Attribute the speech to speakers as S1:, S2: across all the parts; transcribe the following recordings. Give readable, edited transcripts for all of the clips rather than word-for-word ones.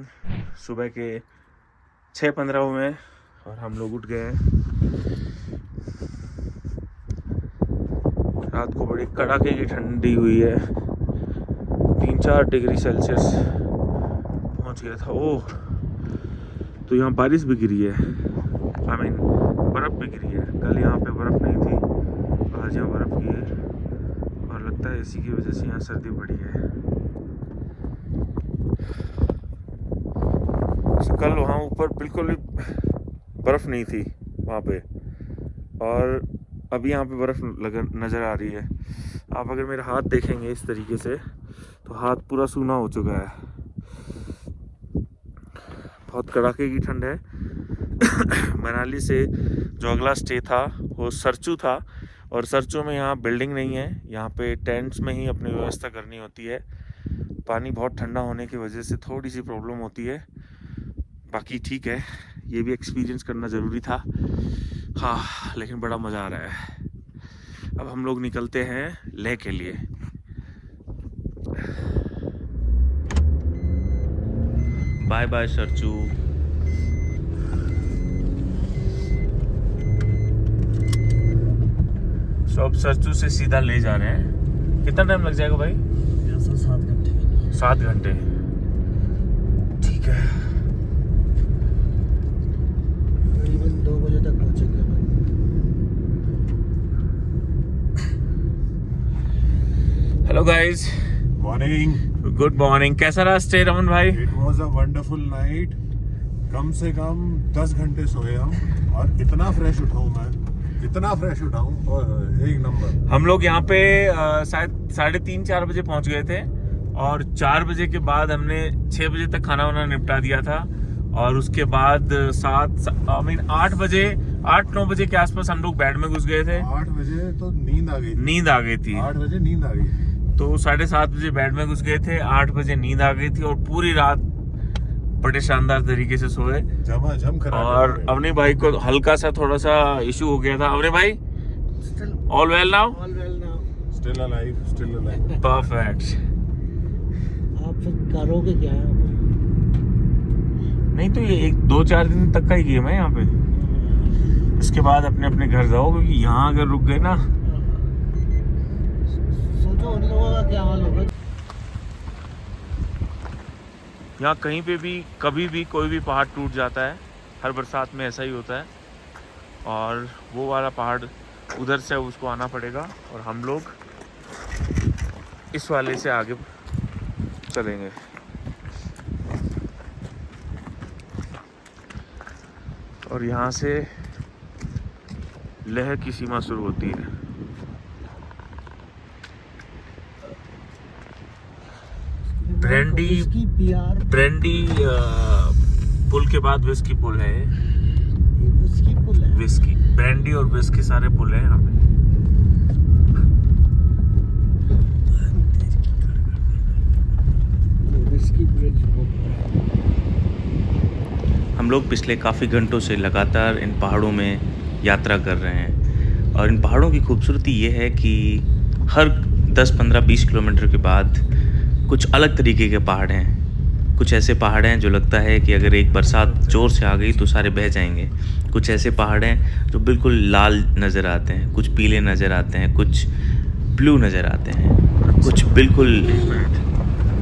S1: Morning सुबह के 6:15 हुए हैं और हम लोग उठ गए हैं। रात को बड़ी कड़ाके की ठंडी हुई है, 3-4 डिग्री सेल्सियस पहुंच गया था। ओह, तो यहाँ बारिश भी गिरी है, बर्फ़ भी गिरी है। कल यहाँ पे बर्फ़ नहीं थी, आज यहाँ बर्फ़ गिरी है और लगता है इसी की वजह से यहाँ सर्दी बढ़ी है। कल वहाँ ऊपर बिल्कुल भी बर्फ़ नहीं थी वहाँ पे, और अभी यहाँ पे बर्फ़ नज़र आ रही है। आप अगर मेरा हाथ देखेंगे इस तरीके से तो हाथ पूरा सूना हो चुका है। बहुत कड़ाके की ठंड है। मनाली से जो अगला स्टे था वो सरचू था, और सरचू में यहाँ बिल्डिंग नहीं है, यहाँ पे टेंट्स में ही अपनी व्यवस्था करनी होती है। पानी बहुत ठंडा होने की वजह से थोड़ी सी प्रॉब्लम होती है, बाकी ठीक है। ये भी एक्सपीरियंस करना ज़रूरी था। हाँ, लेकिन बड़ा मज़ा आ रहा है। अब हम लोग निकलते हैं लेह के लिए। Bye bye Sarchu. तो अब सरचू से सीधा ले जा रहे हैं। कितना टाइम लग जाएगा भाई?
S2: 7 घंटे।
S1: 7 घंटे, ठीक है।
S2: करीबन 2 बजे तक पहुंचेंगे।
S1: Hello guys,
S3: morning.
S1: Good morning. कैसा रहा स्टे रमन भाई?
S3: It was a wonderful night. कम से कम 10 घंटे सोए हम, और इतना फ्रेश उठाऊं मैं, इतना फ्रेश उठाऊं, और एक नंबर।
S1: हम लोग यहाँ पे शायद 3:30-4 बजे पहुँच गए थे, और 4 बजे के बाद हमने 6 बजे तक खाना वाना निपटा दिया था, और उसके बाद 8-9 बजे के आसपास हम लोग बेड में घुस गए थे।
S3: 8 बजे तो नींद आ गई थी।
S1: 8
S3: बजे नींद आ गई।
S1: तो 7:30 बजे बेड में घुस गए थे, 8 बजे नींद आ गई थी, और पूरी रात बड़े शानदार तरीके से सोए।
S3: झमाझम खराब।
S1: और अवनी भाई को हल्का सा थोड़ा सा इशू हो गया था। अवनी भाई, all well now?
S3: Still alive.
S1: Perfect.
S2: आप फिर करोगे क्या?
S1: नहीं तो ये 1-2-4 दिन तक का ही गेम है यहाँ पे। इसके बाद अपने अपने घर जाओ, क्योंकि यहाँ अगर रुक गए ना,
S2: सोचो उन लोगों का क्या हाल होगा।
S1: यहाँ कहीं पे भी कभी भी कोई भी पहाड़ टूट जाता है। हर बरसात में ऐसा ही होता है, और वो वाला पहाड़ उधर से उसको आना पड़ेगा, और हम लोग इस वाले से आगे चलेंगे। और यहाँ से लेह की सीमा शुरू होती है। ब्रेंडी पुल के बाद विस्की पुल है। विस्की, ब्रेंडी और विस्की सारे पुल हैं यहाँ पे। हम लोग पिछले काफ़ी घंटों से लगातार इन पहाड़ों में यात्रा कर रहे हैं, और इन पहाड़ों की खूबसूरती ये है कि हर 10, 15, 20 किलोमीटर के बाद कुछ अलग तरीके के पहाड़ हैं। कुछ ऐसे पहाड़ हैं जो लगता है कि अगर एक बरसात ज़ोर से आ गई तो सारे बह जाएंगे। कुछ ऐसे पहाड़ हैं जो बिल्कुल लाल नज़र आते हैं, कुछ पीले नज़र आते हैं, कुछ ब्लू नज़र आते हैं, कुछ बिल्कुल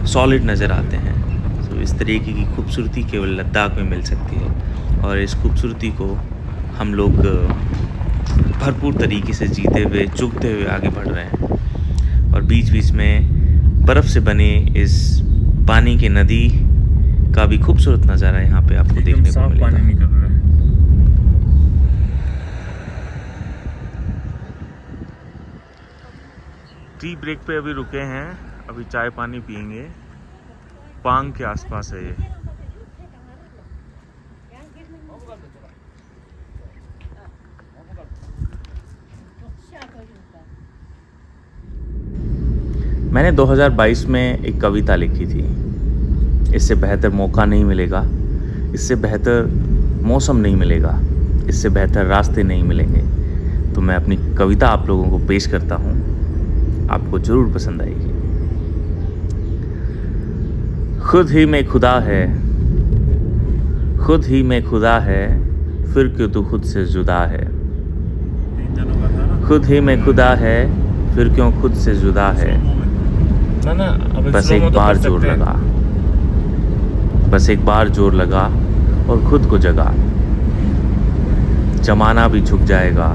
S1: सॉलिड नज़र आते हैं। तो इस तरीके की खूबसूरती केवल लद्दाख में मिल सकती है, और इस खूबसूरती को हम लोग भरपूर तरीके से जीते हुए, चुगते हुए आगे बढ़ रहे हैं। और बीच बीच में बर्फ़ से बने इस पानी की नदी का भी खूबसूरत नज़ारा यहाँ पे आपको देखने को मिलेगा। पानी निकल रहा है। टी ब्रेक पे अभी रुके हैं, अभी चाय पानी पियेंगे। पांग के आसपास है ये। मैंने 2022 में एक कविता लिखी थी, इससे बेहतर मौका नहीं मिलेगा, इससे बेहतर मौसम नहीं मिलेगा, इससे बेहतर रास्ते नहीं मिलेंगे। तो मैं अपनी कविता आप लोगों को पेश करता हूँ, आपको ज़रूर पसंद आएगी। खुद ही में खुदा है खुद ही में खुदा है, फिर क्यों तू खुद से जुदा है।
S3: इन दोनों का था ना
S1: खुद ही में खुदा है, फिर क्यों खुद से जुदा है।
S3: ना अब
S1: बस एक बार जोर लगा, बस एक बार जोर लगा और खुद को जगा। जमाना भी झुक जाएगा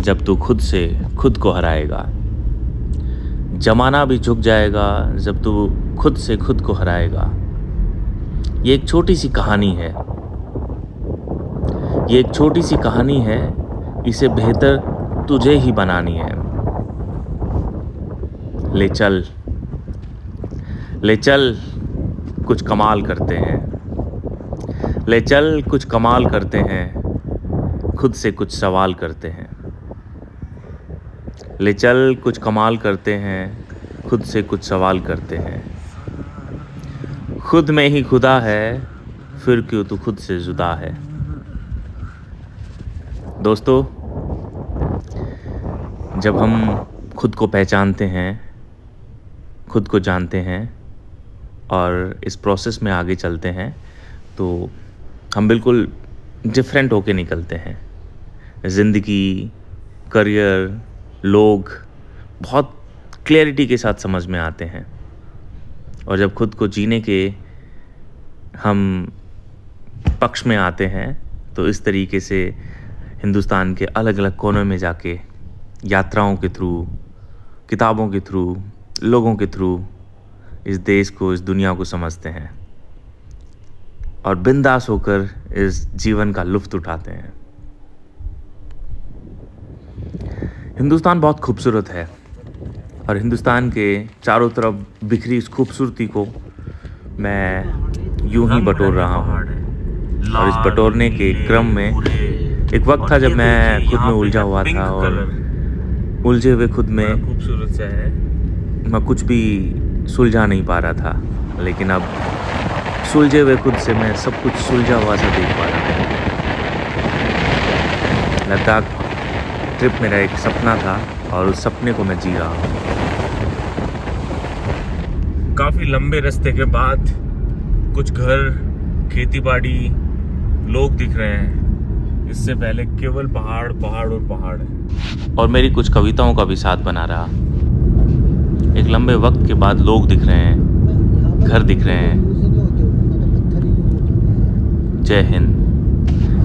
S1: जब तू खुद से खुद को हराएगा। जमाना भी झुक जाएगा जब तू खुद से खुद को हराएगा। ये एक छोटी सी कहानी है, ये एक छोटी सी कहानी है, इसे बेहतर तुझे ही बनानी है। ले चल, ले चल कुछ कमाल करते हैं। ले चल कुछ कमाल करते हैं, खुद से कुछ सवाल करते हैं। ले चल कुछ कमाल करते हैं, खुद से कुछ सवाल करते हैं। खुद में ही खुदा है, फिर क्यों तू खुद से जुदा है। दोस्तों, जब हम खुद को पहचानते हैं, खुद को जानते हैं और इस प्रोसेस में आगे चलते हैं, तो हम बिल्कुल डिफरेंट होके निकलते हैं। ज़िंदगी, करियर, लोग बहुत क्लैरिटी के साथ समझ में आते हैं। और जब खुद को जीने के हम पक्ष में आते हैं, तो इस तरीके से हिंदुस्तान के अलग अलग कोनों में जाके यात्राओं के थ्रू, किताबों के थ्रू, लोगों के थ्रू इस देश को, इस दुनिया को समझते हैं और बिंदास होकर इस जीवन का लुत्फ़ उठाते हैं। हिंदुस्तान बहुत खूबसूरत है और हिंदुस्तान के चारों तरफ बिखरी इस खूबसूरती को मैं यूं ही बटोर रहा हूँ। और इस बटोरने के क्रम में एक वक्त था जब मैं खुद में उलझा हुआ था और उलझे हुए खुद में
S3: खूबसूरत सा है।
S1: मैं कुछ भी सुलझा नहीं पा रहा था, लेकिन अब सुलझे हुए खुद से मैं सब कुछ सुलझा हुआ सा देख पा रहा हूँ। लद्दाख ट्रिप मेरा एक सपना था और उस सपने को मैं जी रहा हूँ।
S3: काफी लंबे रास्ते के बाद कुछ घर, खेतीबाड़ी, लोग दिख रहे हैं। इससे पहले केवल पहाड़ पहाड़ और पहाड़ है।
S1: और मेरी कुछ कविताओं का भी साथ बना रहा। एक लंबे वक्त के बाद लोग दिख रहे हैं, घर दिख रहे हैं। जय हिंद।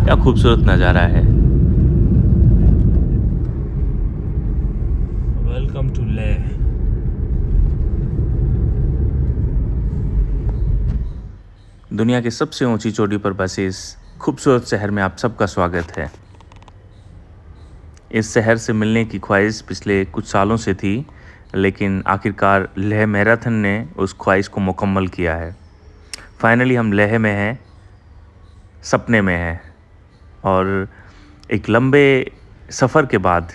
S1: क्या खूबसूरत नज़ारा है।
S3: Welcome to Leh.
S1: दुनिया की सबसे ऊंची चोटी पर बसे इस खूबसूरत शहर में आप सबका स्वागत है। इस शहर से मिलने की ख्वाहिश पिछले कुछ सालों से थी, लेकिन आखिरकार लेह मैराथन ने उस ख्वाहिश को मुकम्मल किया है। फाइनली हम लेह में हैं, सपने में हैं। और एक लंबे सफ़र के बाद,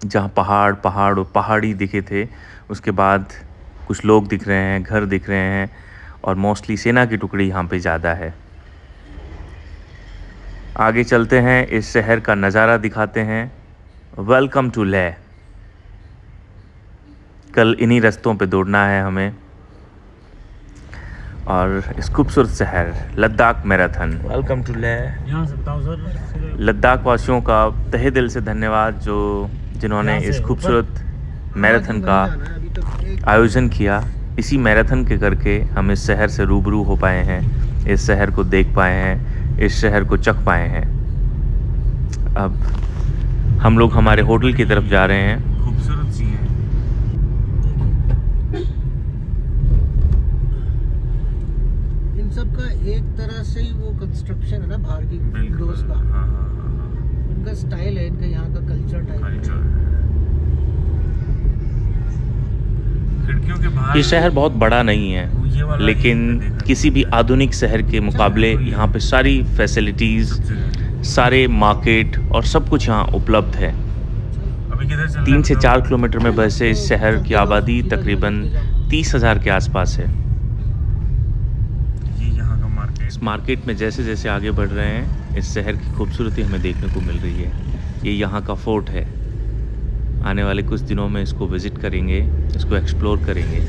S1: जहाँ पहाड़ पहाड़ और पहाड़ी दिखे थे, उसके बाद कुछ लोग दिख रहे हैं, घर दिख रहे हैं और मोस्टली सेना की टुकड़ी यहाँ पे ज़्यादा है। आगे चलते हैं, इस शहर का नज़ारा दिखाते हैं। Welcome to Leh. कल इन्हीं रास्तों पे दौड़ना है हमें और इस खूबसूरत शहर Ladakh marathon. Welcome to Leh.
S2: यहाँ सकता हूँ सर।
S1: लद्दाख वासियों का तहे दिल से धन्यवाद जिन्होंने इस खूबसूरत मैराथन का आयोजन किया। इसी मैराथन के करके हम इस शहर से रूबरू हो पाए हैं, इस शहर को देख पाए हैं, इस शहर को चख पाए हैं। अब हम लोग हमारे होटल की तरफ जा रहे हैं।
S3: खूबसूरत सी है।
S2: इन सब का एक तरह से ही वो कंस्ट्रक्शन है ना, बाहर की विंडोज का।
S3: हाँ।
S2: इनका स्टाइल है, इनका यहाँ का कल्चर टाइप है।
S3: खिड़कियों के बाहर
S1: ये शहर बहुत बड़ा नहीं है, लेकिन किसी भी आधुनिक शहर के मुकाबले यहाँ पे सारी फैसिलिटीज़, सारे मार्केट और सब कुछ यहाँ उपलब्ध है। 3 से 4 किलोमीटर में बसे इस शहर की आबादी तकरीबन 30,000 के आसपास है।
S3: ये यहाँ का मार्केट।
S1: इस मार्केट में जैसे जैसे आगे बढ़ रहे हैं, इस शहर की खूबसूरती हमें देखने को मिल रही है। ये यहाँ का फोर्ट है। आने वाले कुछ दिनों में इसको विज़िट करेंगे, इसको एक्सप्लोर करेंगे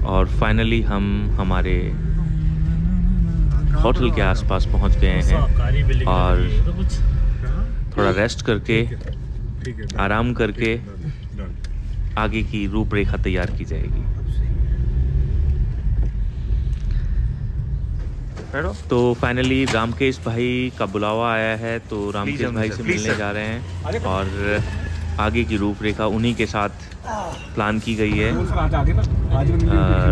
S1: और फाइनली हम हमारे होटल के आसपास पहुंच गए हैं और थोड़ा रेस्ट करके आराम करके आगे की रूपरेखा तैयार की जाएगी। तो फाइनली रामकेश भाई का बुलावा आया है, तो रामकेश भाई से मिलने जा रहे हैं और आगे की रूपरेखा उन्हीं के साथ प्लान की गई है।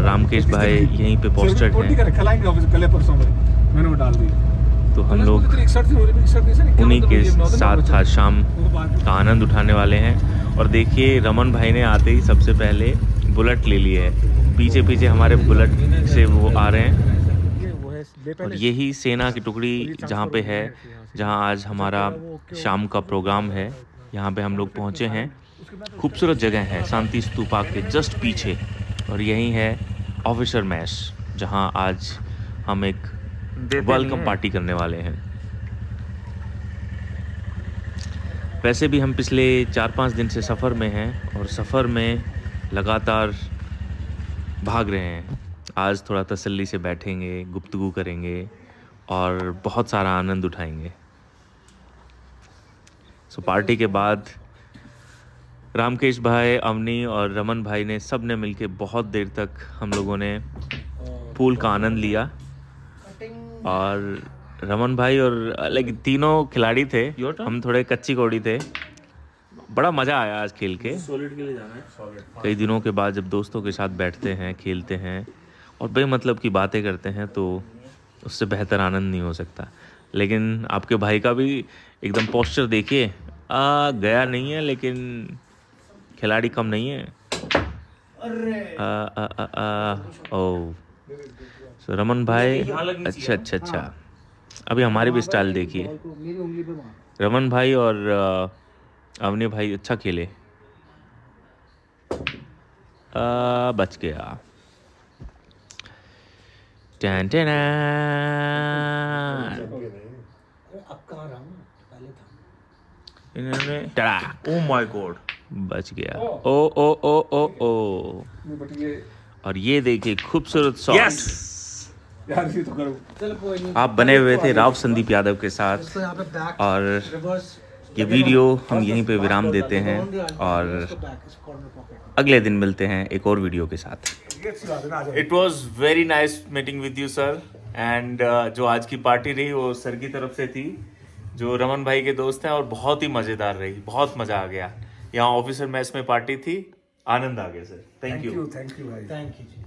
S1: रामकेश भाई यहीं पे पोस्टेड हैं, तो हम लोग उन्हीं के साथ आज शाम का आनंद उठाने वाले हैं। और देखिए रमन भाई ने आते ही सबसे पहले बुलेट ले ली है, पीछे पीछे हमारे बुलेट से वो आ रहे हैं। और यही सेना की टुकड़ी जहाँ पे है, जहाँ आज हमारा शाम का प्रोग्राम है, यहाँ पे हम लोग पहुँचे हैं। खूबसूरत जगह है शांति स्तूपा के जस्ट पीछे, और यही है ऑफिसर मैस जहाँ आज हम एक वेलकम पार्टी करने वाले हैं। वैसे भी हम पिछले 4-5 दिन से सफ़र में हैं और सफ़र में लगातार भाग रहे हैं। आज थोड़ा तसल्ली से बैठेंगे, गुफ्तगू करेंगे और बहुत सारा आनंद उठाएंगे। सो पार्टी के बाद रामकेश भाई, अवनी और रमन भाई ने सब ने मिलके बहुत देर तक हम लोगों ने पूल का आनंद लिया। और रमन भाई और लाइक तीनों खिलाड़ी थे, हम थोड़े कच्ची कौड़ी थे। बड़ा मज़ा आया आज खेल के।
S3: सॉलिड के लिए जाना है।
S1: कई दिनों के बाद जब दोस्तों के साथ बैठते हैं, खेलते हैं और बेमतलब की बातें करते हैं, तो उससे बेहतर आनंद नहीं हो सकता। लेकिन आपके भाई का भी एकदम पोस्चर देखिए, गया नहीं है लेकिन खिलाड़ी कम नहीं है। ओ सो रमन भाई, अच्छा अभी हमारी भी स्टाइल देखिए। रमन भाई और अवनी भाई अच्छा खेले, बच गया। टन टन
S2: अब कहाँ रहा हूँ, पहले था।
S1: इन्होंने टड़ा,
S3: ओ माय गॉड,
S1: बच गया। ओ और ये देखिए खूबसूरत शॉट।
S2: चलो कोई नहीं।
S1: आप बने हुए थे राव संदीप यादव के साथ,
S2: इसको यहाँ पे बैक
S1: और
S2: रिवर्स
S1: ये वीडियो हम यहीं पे विराम देते हैं और अगले दिन मिलते हैं एक और वीडियो के साथ। It was very nice meeting with you sir. And जो आज की पार्टी रही वो सर की तरफ से थी, जो रमन भाई के दोस्त हैं, और बहुत ही मज़ेदार रही, बहुत मज़ा आ गया। यहाँ ऑफिसर मैस में पार्टी थी, आनंद आ गया सर। थैंक यू
S2: भाई, थैंक यू जी।